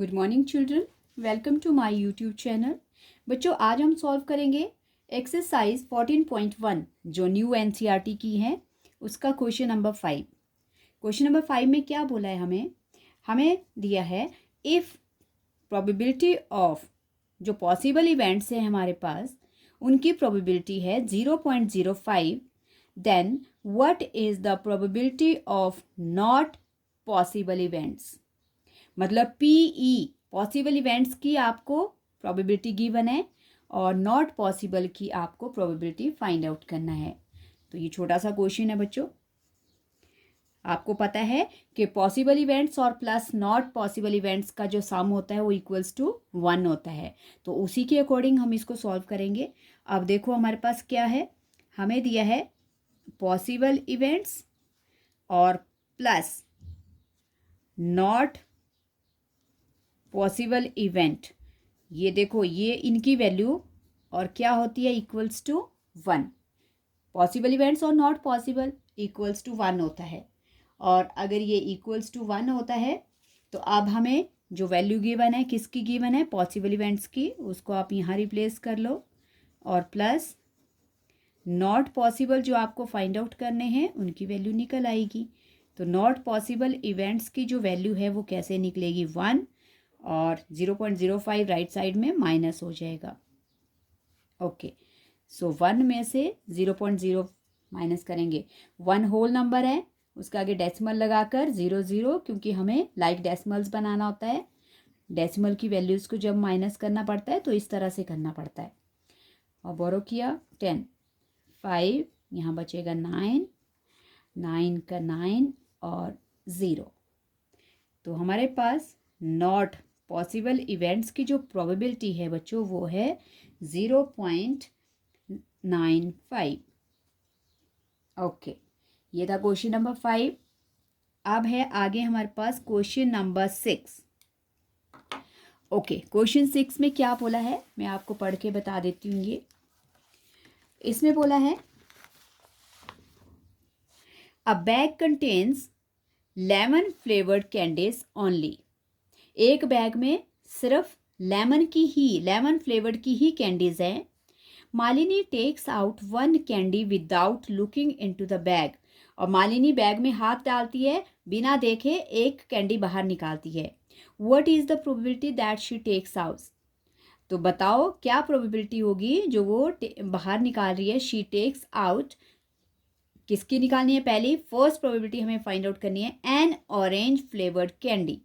Good morning children, welcome to my YouTube channel. बच्चों, आज हम सॉल्व करेंगे एक्सरसाइज 14.1 जो न्यू एनसीईआरटी की है, उसका क्वेश्चन नंबर 5। क्वेश्चन नंबर 5 में क्या बोला है हमें दिया है इफ़ प्रोबेबिलिटी ऑफ जो पॉसिबल इवेंट्स हैं हमारे पास, उनकी प्रोबेबिलिटी है 0.05, then what is the probability of not possible events. मतलब पीई पॉसिबल इवेंट्स की आपको प्रोबेबिलिटी गिवन है और नॉट पॉसिबल की आपको प्रोबेबिलिटी फाइंड आउट करना है। तो ये छोटा सा क्वेश्चन है बच्चों। आपको पता है कि पॉसिबल इवेंट्स और प्लस नॉट पॉसिबल इवेंट्स का जो सम होता है वो इक्वल्स टू 1 होता है। तो उसी के अकॉर्डिंग हम इसको सॉल्व करेंगे। अब देखो हमारे पास क्या है, हमें दिया है पॉसिबल इवेंट्स और प्लस नॉट पॉसिबल इवेंट। ये देखो, ये इनकी वैल्यू और क्या होती है, इक्वल्स टू 1। पॉसिबल इवेंट्स और नॉट पॉसिबल इक्वल्स टू 1 होता है। और अगर ये इक्वल्स टू 1 होता है तो अब हमें जो वैल्यू गिवन है, किसकी गिवन है, पॉसिबल इवेंट्स की, उसको आप यहाँ रिप्लेस कर लो और प्लस नॉट पॉसिबल जो आपको फाइंड आउट करने हैं उनकी वैल्यू निकल आएगी। तो नॉट पॉसिबल इवेंट्स की जो वैल्यू है वो कैसे निकलेगी, 1, और 0.05 राइट साइड में माइनस हो जाएगा। ओके, सो 1 में से 0.0 माइनस करेंगे। 1 होल नंबर है, उसके आगे डेसिमल लगाकर 0 क्योंकि हमें लाइक डेसिमल्स बनाना होता है। डेसिमल की वैल्यूज़ को जब माइनस करना पड़ता है तो इस तरह से करना पड़ता है। और बोरो किया 10, 5, यहाँ बचेगा 9, 9 का 9 और 0। तो हमारे पास नॉट पॉसिबल इवेंट्स की जो प्रोबेबिलिटी है बच्चों वो है 0.95। ओके, ये था क्वेश्चन नंबर 5। अब है आगे हमारे पास क्वेश्चन नंबर 6। ओके, क्वेश्चन 6 में क्या बोला है मैं आपको पढ़ के बता देती हूँ। ये इसमें बोला है a bag contains lemon flavoured candies only. एक बैग में सिर्फ लेमन फ्लेवर्ड की ही कैंडीज हैं। Malini takes out 1 candy without looking into the bag. और मालिनी बैग में हाथ डालती है, बिना देखे एक कैंडी बाहर निकालती है। What is the probability that she takes out. तो बताओ क्या प्रोबेबिलिटी होगी जो वो बाहर निकाल रही है। शी टेक्स आउट किसकी निकालनी है, पहली फर्स्ट प्रोबेबिलिटी हमें फाइंड आउट करनी है एन ऑरेंज फ्लेवर्ड कैंडी,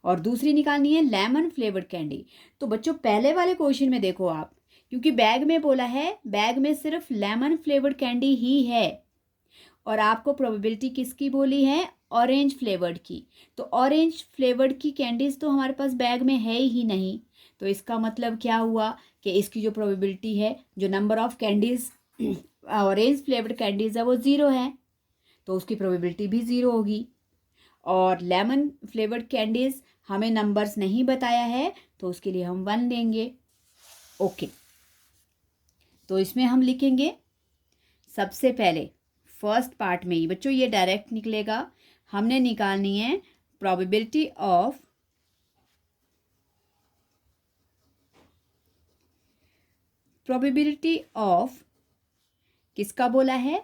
और दूसरी निकालनी है लेमन फ्लेवर्ड कैंडी। तो बच्चों पहले वाले क्वेश्चन में देखो आप, क्योंकि बैग में बोला है बैग में सिर्फ लेमन फ्लेवर्ड कैंडी ही है और आपको प्रोबेबिलिटी किसकी बोली है, ऑरेंज फ्लेवर्ड की। तो ऑरेंज फ्लेवर्ड की कैंडीज तो हमारे पास बैग में है ही नहीं। तो इसका मतलब क्या हुआ कि इसकी जो प्रोबेबिलिटी है, जो number of candies orange flavoured candies है वो 0 है, तो उसकी प्रोबेबिलिटी भी 0 होगी। और लेमन फ्लेवर्ड कैंडीज हमें नंबर्स नहीं बताया है तो उसके लिए हम 1 लेंगे। ओके, तो इसमें हम लिखेंगे सबसे पहले फर्स्ट पार्ट में ही बच्चों ये डायरेक्ट निकलेगा। हमने निकालनी है प्रोबेबिलिटी ऑफ किसका बोला है,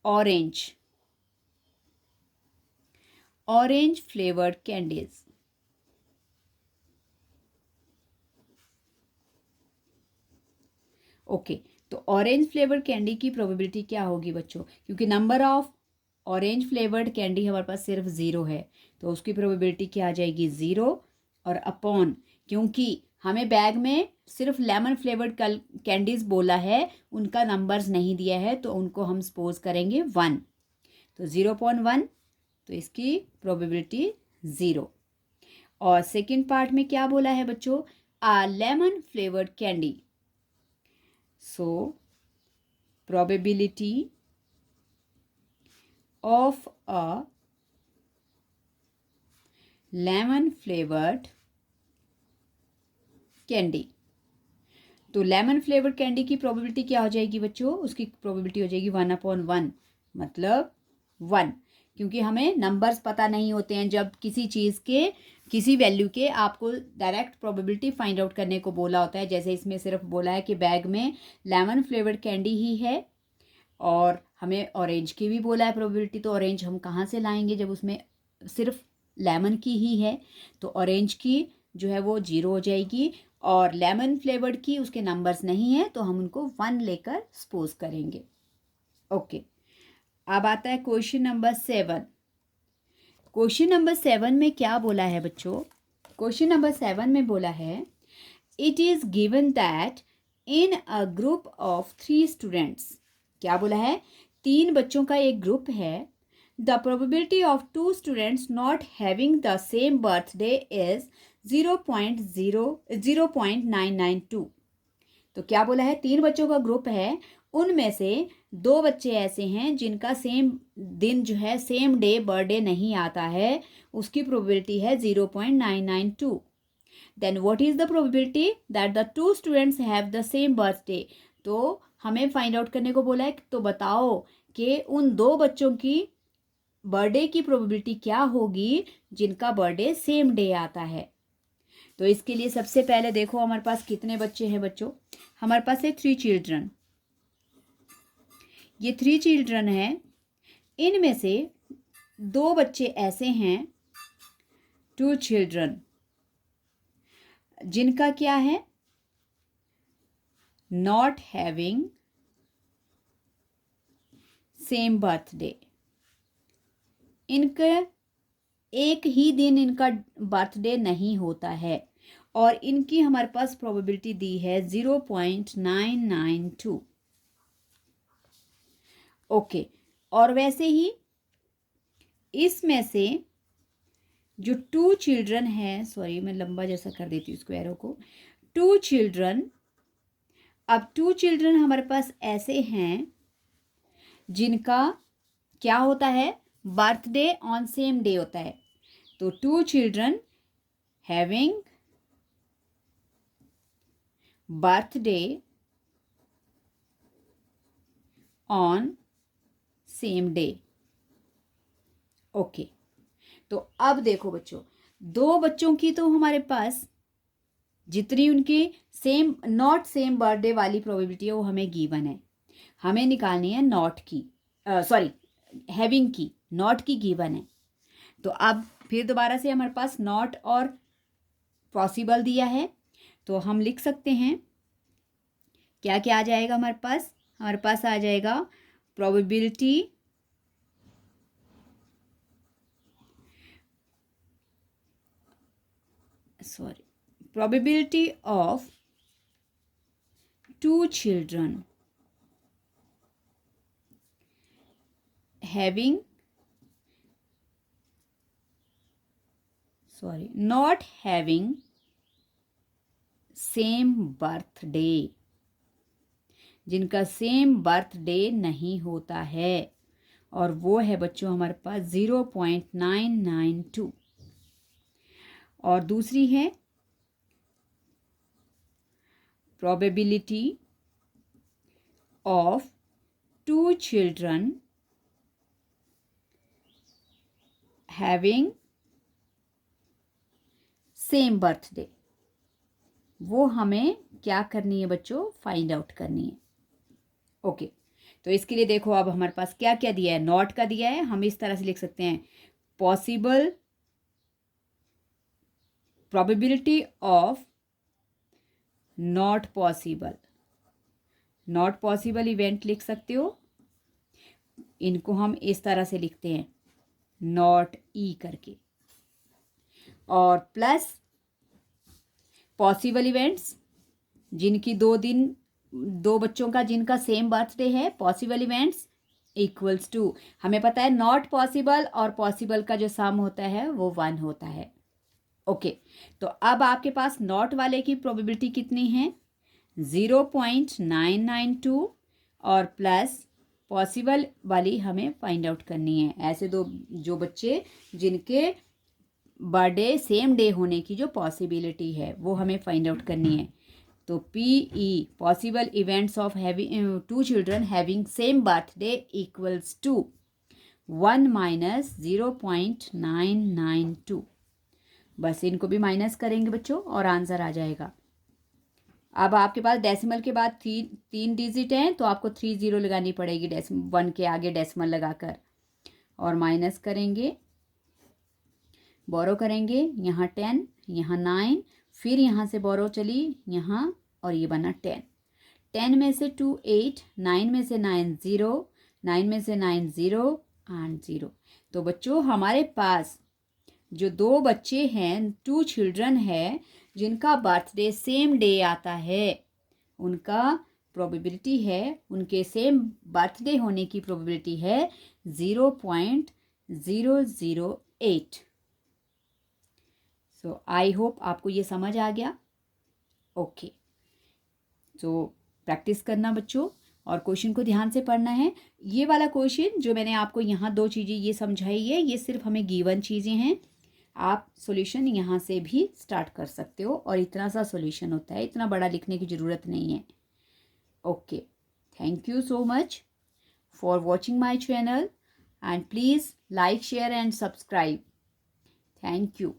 ऑरेंज फ्लेवर्ड कैंडीज। ओके, तो ऑरेंज फ्लेवर्ड कैंडी की प्रोबेबिलिटी क्या होगी बच्चों, क्योंकि number of orange flavoured candy हमारे पास सिर्फ 0 है तो उसकी प्रोबेबिलिटी क्या आ जाएगी, 0 और अपॉन, क्योंकि हमें बैग में सिर्फ लेमन फ्लेवर्ड कैंडीज बोला है, उनका नंबर्स नहीं दिया है तो उनको हम सपोज करेंगे 1। तो 0.1, तो इसकी प्रोबेबिलिटी 0। और सेकेंड पार्ट में क्या बोला है बच्चों, lemon flavoured candy. So, probability of a lemon flavored candy. तो लेमन फ्लेवर्ड कैंडी की प्रोबेबिलिटी क्या हो जाएगी बच्चों, उसकी प्रोबेबिलिटी हो जाएगी 1/1, मतलब 1, क्योंकि हमें नंबर्स पता नहीं होते हैं। जब किसी चीज़ के किसी वैल्यू के आपको डायरेक्ट प्रोबेबिलिटी फाइंड आउट करने को बोला होता है, जैसे इसमें सिर्फ बोला है कि बैग में लेमन फ्लेवर्ड कैंडी ही है और हमें ऑरेंज की भी बोला है प्रोबेबिलिटी, तो ऑरेंज हम कहाँ से लाएंगे जब उसमें सिर्फ लेमन की ही है। तो ऑरेंज की जो है वो 0 हो जाएगी और लेमन फ्लेवर्ड की उसके नंबर्स नहीं है तो हम उनको 1 लेकर सपोज करेंगे। ओके, अब आता है क्वेश्चन नंबर 7। क्वेश्चन नंबर 7 में क्या बोला है बच्चों? क्वेश्चन नंबर 7 में बोला है it is given that in a group of 3 students. क्या बोला है? 3 बच्चों का एक ग्रुप है। The probability of 2 students not having the same birthday is 0.992। तो क्या बोला है? 3 बच्चों का ग्रुप है, उनमें से 2 बच्चे ऐसे हैं जिनका सेम दिन जो है सेम डे बर्थडे नहीं आता है, उसकी प्रोबेबिलिटी है 0.992। Then what is the probability that the 2 students have the same birthday. तो हमें फाइंड आउट करने को बोला है, तो बताओ कि उन 2 बच्चों की बर्थडे की प्रोबेबिलिटी क्या होगी जिनका बर्थडे सेम डे आता है। तो इसके लिए सबसे पहले देखो हमारे पास कितने बच्चे हैं बच्चों। हमारे पास है 3 चिल्ड्रन। ये 3 चिल्ड्रन हैं, इनमें से 2 बच्चे ऐसे हैं 2 चिल्ड्रन जिनका क्या है? Not having same birthday. इनका एक ही दिन इनका बर्थडे नहीं होता है और इनकी हमारे पास प्रोबेबिलिटी दी है 0.992। ओके, और वैसे ही इसमें से जो 2 चिल्ड्रन हैं, सॉरी मैं लंबा जैसा कर देती हूँ स्क्वायरों को, 2 चिल्ड्रन, अब 2 चिल्ड्रन हमारे पास ऐसे हैं जिनका क्या होता है? बर्थडे ऑन सेम डे होता है। तो 2 children having birthday on same day. Okay, तो अब देखो बच्चों, 2 बच्चों की तो हमारे पास जितनी उनकी सेम नॉट सेम बर्थडे वाली प्रोबेबिलिटी है वो हमें गिवन है। हमें निकालनी है नॉट की, सॉरी हैविंग की, नॉट की गिवन है। तो अब फिर दोबारा से हमारे पास नॉट और पॉसिबल दिया है, तो हम लिख सकते हैं क्या क्या आ जाएगा हमारे पास? हमारे पास आ जाएगा probability of 2 children having not having same birthday, जिनका सेम बर्थडे नहीं होता है, और वो है बच्चों हमारे पास 0.992। और दूसरी है probability of 2 children having same birthday. वो हमें क्या करनी है बच्चों? फाइंड आउट करनी है। ओके, तो इसके लिए देखो अब हमारे पास क्या क्या दिया है। नॉट का दिया है, हम इस तरह से लिख सकते हैं possible probability of not possible. Not possible event लिख सकते हो, इनको हम इस तरह से लिखते हैं नॉट ई करके, और प्लस पॉसिबल इवेंट्स जिनकी 2 बच्चों का जिनका सेम बर्थडे है, पॉसिबल इवेंट्स इक्वल्स टू, हमें पता है नॉट पॉसिबल और पॉसिबल का जो सम होता है वो 1 होता है। ओके, तो अब आपके पास नॉट वाले की प्रोबेबिलिटी कितनी है? 0.992 और प्लस पॉसिबल वाली हमें फाइंड आउट करनी है। ऐसे जो बच्चे जिनके बर्थडे सेम डे होने की जो पॉसिबिलिटी है वो हमें फाइंड आउट करनी है। तो PE possible events of having 2 children having same birthday equals to 1 minus 0.992। बस इनको भी माइनस करेंगे बच्चों और आंसर आ जाएगा। अब आपके पास डेसिमल के बाद तीन डिजिट हैं तो आपको 30 लगानी पड़ेगी 1 के आगे डेसिमल लगाकर, और माइनस करेंगे, बोरो करेंगे, यहाँ 10, यहाँ 9, फिर यहाँ से बोरो चली यहाँ और ये बना 10। 10 में से 2 8, 9 में से 9 0, 9 में से 9 0 एंड 0। तो बच्चों हमारे पास जो 2 बच्चे हैं, 2 चिल्ड्रन है जिनका बर्थडे सेम डे आता है, उनका प्रोबेबिलिटी है, उनके सेम बर्थडे होने की प्रोबेबिलिटी है 0.008। सो आई होप आपको ये समझ आ गया। ओके, तो प्रैक्टिस करना बच्चों और क्वेश्चन को ध्यान से पढ़ना है। ये वाला क्वेश्चन जो मैंने आपको यहाँ 2 चीज़ें ये समझाई है, ये सिर्फ हमें गिवन चीज़ें हैं। आप सॉल्यूशन यहाँ से भी स्टार्ट कर सकते हो और इतना सा सॉल्यूशन होता है, इतना बड़ा लिखने की ज़रूरत नहीं है। Okay, thank you so much for watching my channel and please like share and subscribe. Thank you.